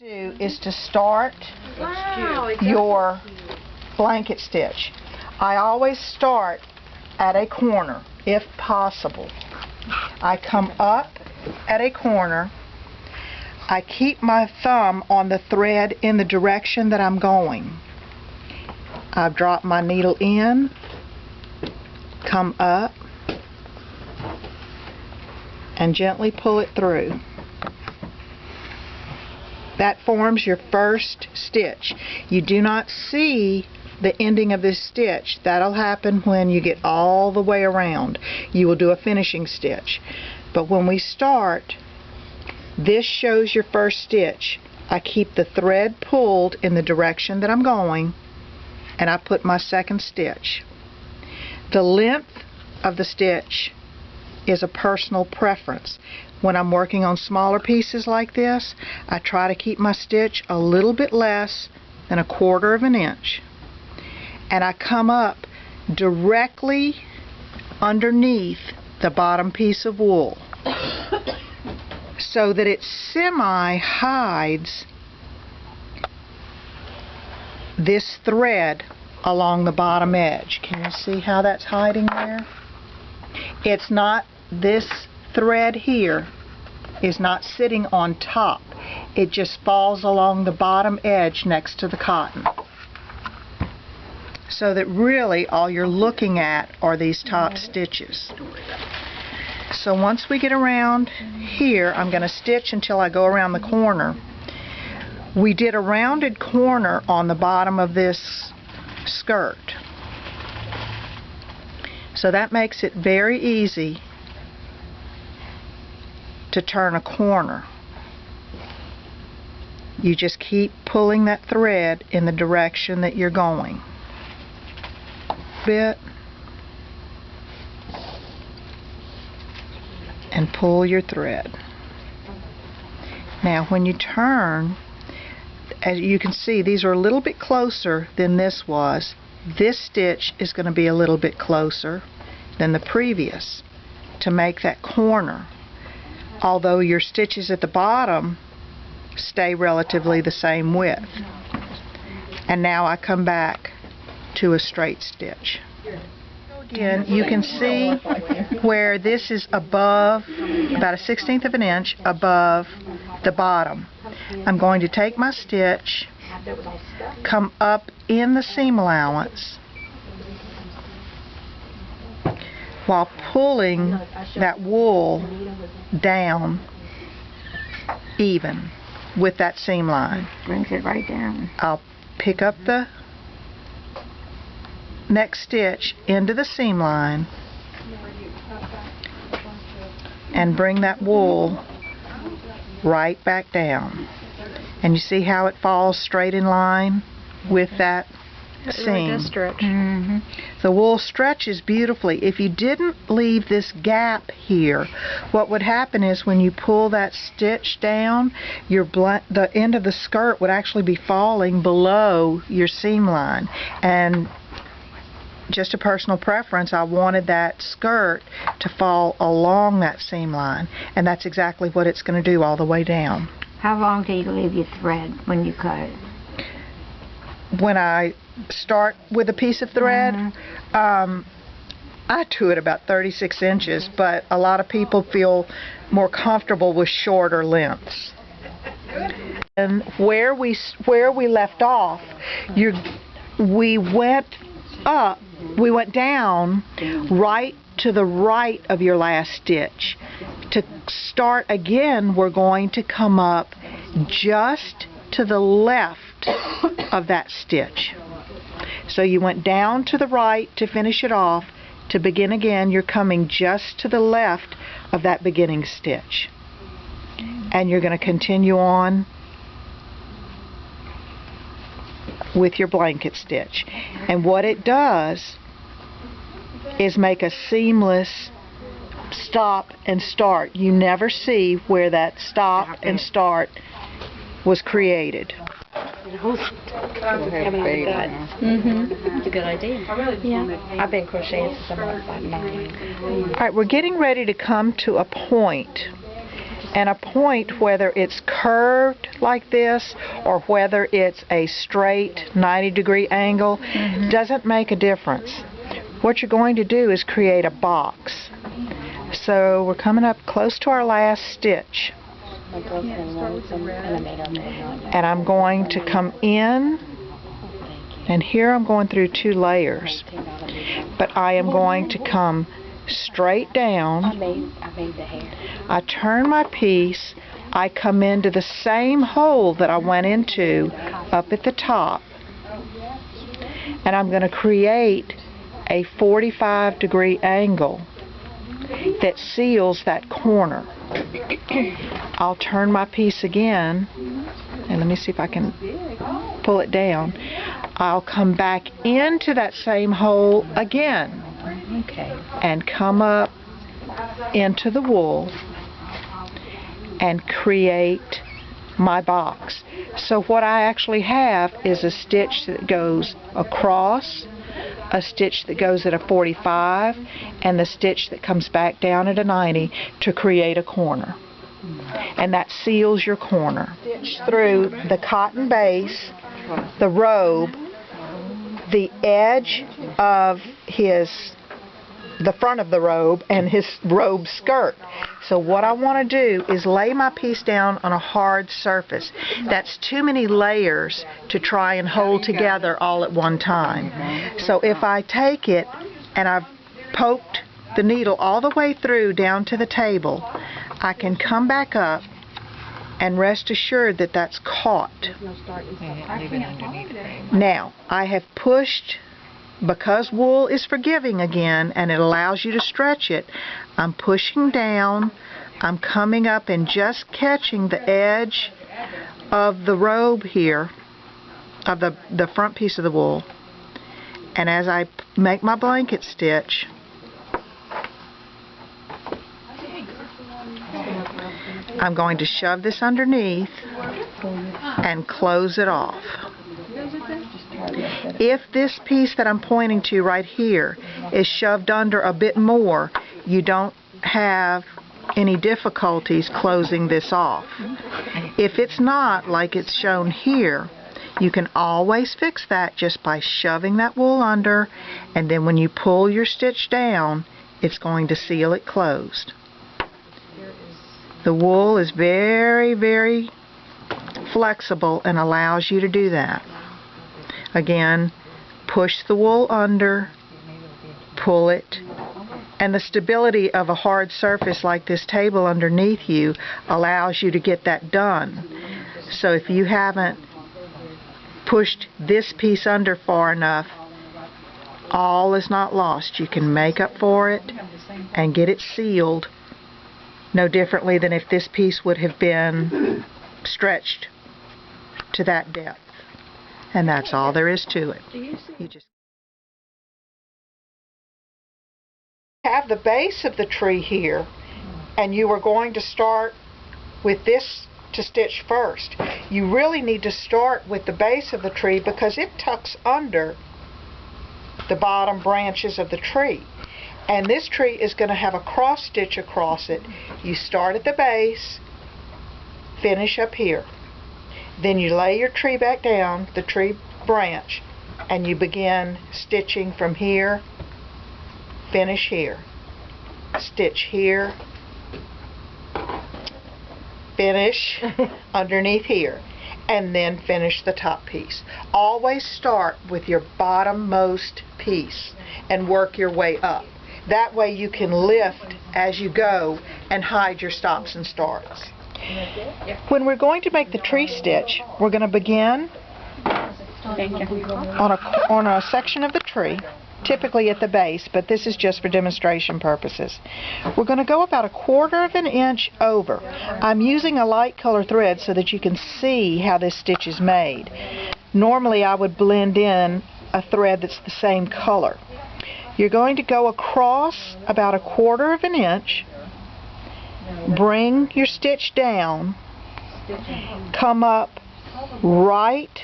Do is to start your blanket stitch. I always start at a corner if possible. I come up at a corner. I keep my thumb on the thread in the direction that I'm going. I drop my needle in, come up, and gently pull it through. That forms your first stitch. You do not see the ending of this stitch. That'll happen when you get all the way around. You will do a finishing stitch. But when we start, this shows your first stitch. I keep the thread pulled in the direction that I'm going, and I put my second stitch. The length of the stitch is a personal preference. When I'm working on smaller pieces like this, I try to keep my stitch a little bit less than 1/4 of an inch. And I come up directly underneath the bottom piece of wool so that it semi-hides this thread along the bottom edge. Can you see how that's hiding there? It's not, this thread here is not sitting on top. It just falls along the bottom edge next to the cotton. So that really all you're looking at are these top stitches. So once we get around here, I'm going to stitch until I go around the corner. We did a rounded corner on the bottom of this skirt. So that makes it very easy to turn a corner. You just keep pulling that thread in the direction that you're going. Bit. And pull your thread. Now when you turn, as you can see, these are a little bit closer than this was. This stitch is going to be a little bit closer than the previous to make that corner, although your stitches at the bottom stay relatively the same width. And now I come back to a straight stitch. Again, you can see where this is above, about 1/16 of an inch above the bottom. I'm going to take my stitch, come up in the seam allowance while pulling that wool down even with that seam line. Brings it right down. I'll pick up the next stitch into the seam line and bring that wool right back down. And you see how it falls straight in line with that seam. Really does stretch. The wool stretches beautifully. If you didn't leave this gap here, what would happen is when you pull that stitch down, the end of the skirt would actually be falling below your seam line. And just a personal preference, I wanted that skirt to fall along that seam line, and that's exactly what it's going to do all the way down. How long do you leave your thread when you cut it? When I start with a piece of thread, I do it about 36 inches, but a lot of people feel more comfortable with shorter lengths. And where we left off, we went down right to the right of your last stitch. To start again, we're going to come up just to the left of that stitch. So you went down to the right to finish it off. To begin again, you're coming just to the left of that beginning stitch. And you're going to continue on with your blanket stitch. And what it does is make a seamless stop and start. You never see where that stop and start was created. It's a good idea. Yeah. I've been crocheting since I was about 9. Alright, we're getting ready to come to a point And a point, whether it's curved like this or whether it's a straight 90-degree angle, doesn't make a difference. What you're going to do is create a box. So we're coming up close to our last stitch. And I'm going to come in, and here I'm going through 2 layers. But I am going to come straight down. I turn my piece, I come into the same hole that I went into up at the top, and I'm going to create a 45-degree angle that seals that corner. I'll turn my piece again, and let me see if I can pull it down. I'll come back into that same hole again, and come up into the wool and create my box. So what I actually have is a stitch that goes across, a stitch that goes at a 45, and the stitch that comes back down at a 90 to create a corner. And that seals your corner. Stitch through the cotton base, the robe, the edge of the front of the robe, and his robe skirt. So what I want to do is lay my piece down on a hard surface. That's too many layers to try and hold together all at one time. So if I take it and I've poked the needle all the way through down to the table, I can come back up and rest assured that that's caught. Now, I have pushed, because wool is forgiving again and it allows you to stretch it, I'm pushing down, I'm coming up and just catching the edge of the robe here, of the front piece of the wool. And as I make my blanket stitch, I'm going to shove this underneath and close it off. If this piece that I'm pointing to right here is shoved under a bit more, you don't have any difficulties closing this off. If it's not, like it's shown here, you can always fix that just by shoving that wool under, and then when you pull your stitch down, it's going to seal it closed. The wool is very, very flexible and allows you to do that. Again, push the wool under, pull it, and the stability of a hard surface like this table underneath you allows you to get that done. So if you haven't pushed this piece under far enough, all is not lost. You can make up for it and get it sealed no differently than if this piece would have been stretched to that depth. And that's all there is to it. You just have the base of the tree here, and you are going to start with this to stitch first. You really need to start with the base of the tree because it tucks under the bottom branches of the tree. And this tree is going to have a cross stitch across it. You start at the base, finish up here. Then you lay your tree back down, the tree branch, and you begin stitching from here, finish here, stitch here, finish underneath here, and then finish the top piece. Always start with your bottommost piece and work your way up. That way you can lift as you go and hide your stops and starts. When we're going to make the tree stitch, we're going to begin on a section of the tree, typically at the base, but this is just for demonstration purposes. We're going to go about 1/4 of an inch over. I'm using a light color thread so that you can see how this stitch is made. Normally I would blend in a thread that's the same color. You're going to go across about 1/4 of an inch, bring your stitch down, come up right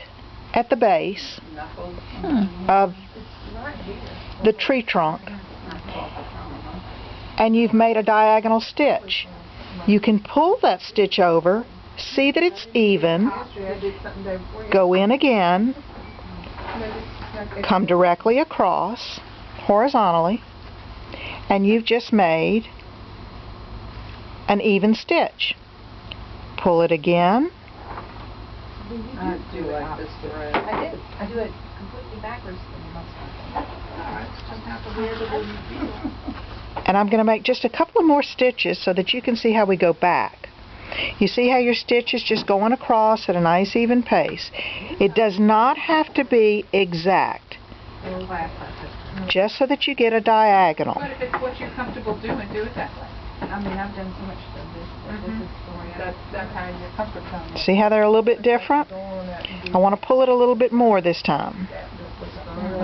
at the base of the tree trunk, and you've made a diagonal stitch. You can pull that stitch over, see that it's even, go in again, come directly across horizontally, and you've just made an even stitch. Pull it again. I do like this thread. I do it completely backwards. And I'm going to make just a couple of more stitches so that you can see how we go back. You see how your stitch is just going across at a nice even pace. It does not have to be exact, just so that you get a diagonal. But if it's what you're comfortable doing, do it that way. I mean, I've done so much of this. That's how your comfort zone is. See how they're a little bit different? I want to pull it a little bit more this time.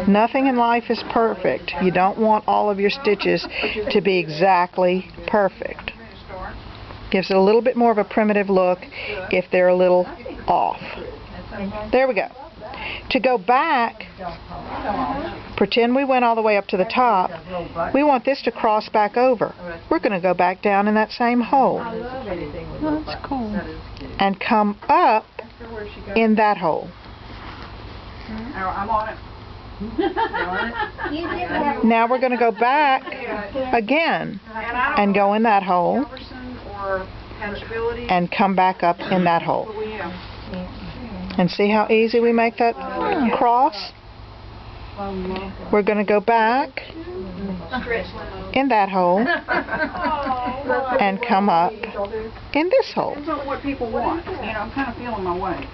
Nothing in life is perfect. You don't want all of your stitches to be exactly perfect. Gives it a little bit more of a primitive look if they're a little off. There we go. To go back, pretend we went all the way up to the top. We want this to cross back over. We're going to go back down in that same hole. That's cool. And come up in that hole. I'm on it. Now we're going to go back again and go in that hole and come back up in that hole. And see how easy we make that cross? We're going to go back in that hole and come up in this hole. Depends on what people want. You know, I'm kind of feeling my way.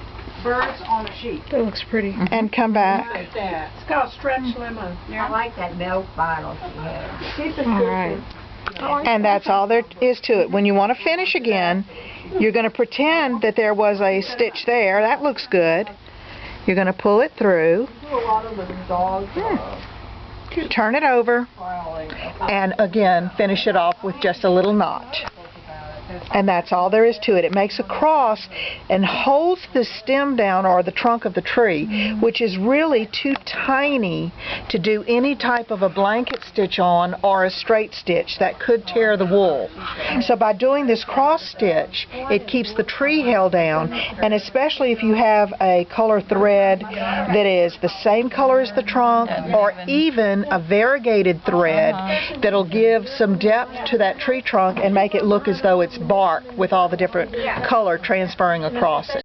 Birds on a sheet. That looks pretty. And come back. It's called stretch lemon. I like that milk bottle she has. All right. And that's all there is to it. When you want to finish again, you're going to pretend that there was a stitch there. That looks good. You're going to pull it through. Turn it over. And again, finish it off with just a little knot. And that's all there is to it. It makes a cross and holds the stem down, or the trunk of the tree, which is really too tiny to do any type of a blanket stitch on or a straight stitch. That could tear the wool. So by doing this cross stitch, it keeps the tree held down, and especially if you have a color thread that is the same color as the trunk, or even a variegated thread that'll give some depth to that tree trunk and make it look as though it's bark with all the different color transferring across it.